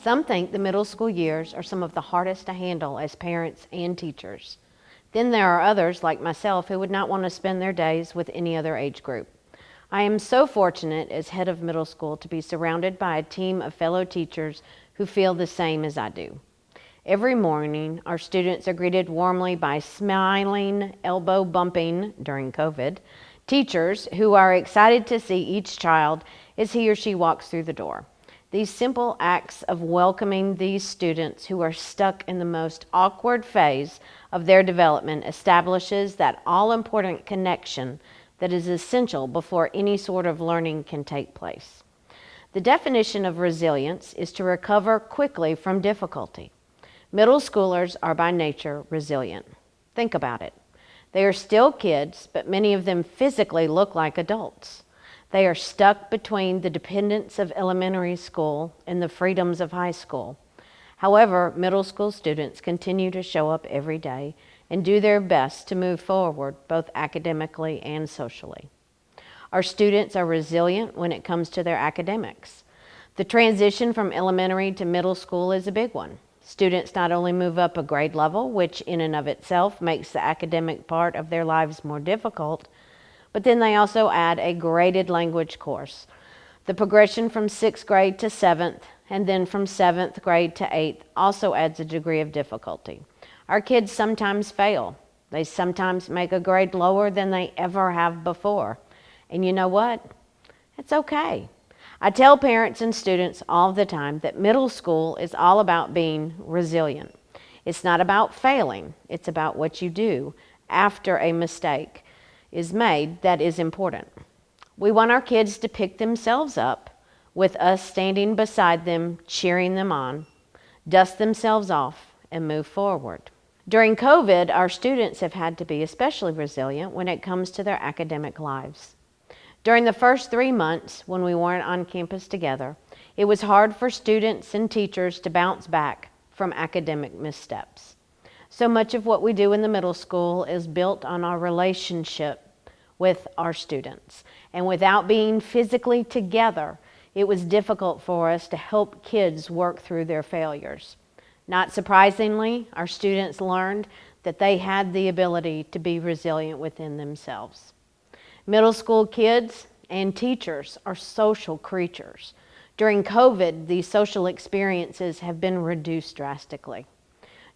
Some think the middle school years are some of the hardest to handle as parents and teachers. Then there are others, like myself, who would not want to spend their days with any other age group. I am so fortunate as head of middle school to be surrounded by a team of fellow teachers who feel the same as I do. Every morning, our students are greeted warmly by smiling, elbow-bumping during COVID teachers who are excited to see each child as he or she walks through the door. These simple acts of welcoming these students who are stuck in the most awkward phase of their development establishes that all-important connection that is essential before any sort of learning can take place. The definition of resilience is to recover quickly from difficulty. Middle schoolers are by nature resilient. Think about it. They are still kids, but many of them physically look like adults. They are stuck between the dependence of elementary school and the freedoms of high school. However, middle school students continue to show up every day and do their best to move forward, both academically and socially. Our students are resilient when it comes to their academics. The transition from elementary to middle school is a big one. Students not only move up a grade level, which in and of itself makes the academic part of their lives more difficult, but then they also add a graded language course. The progression from 6th grade to 7th and then from 7th grade to 8th also adds a degree of difficulty. Our kids sometimes fail. They sometimes make a grade lower than they ever have before. And you know what? It's okay. I tell parents and students all the time that middle school is all about being resilient. It's not about failing. It's about what you do after a mistake is made that is important. We want our kids to pick themselves up with us standing beside them, cheering them on, dust themselves off, and move forward. During COVID, our students have had to be especially resilient when it comes to their academic lives. During the first 3 months when we weren't on campus together, it was hard for students and teachers to bounce back from academic missteps. So much of what we do in the middle school is built on our relationship with our students. And without being physically together, it was difficult for us to help kids work through their failures. Not surprisingly, our students learned that they had the ability to be resilient within themselves. Middle school kids and teachers are social creatures. During COVID, these social experiences have been reduced drastically.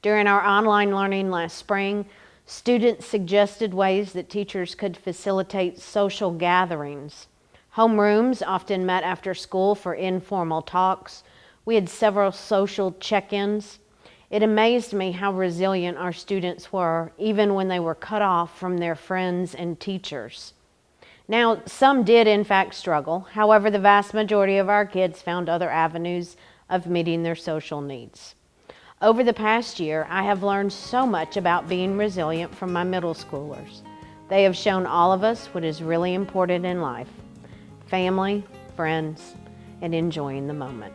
During our online learning last spring, students suggested ways that teachers could facilitate social gatherings. Homerooms often met after school for informal talks. We had several social check-ins. It amazed me how resilient our students were, even when they were cut off from their friends and teachers. Now, some did in fact struggle. However, the vast majority of our kids found other avenues of meeting their social needs. Over the past year, I have learned so much about being resilient from my middle schoolers. They have shown all of us what is really important in life: family, friends, and enjoying the moment.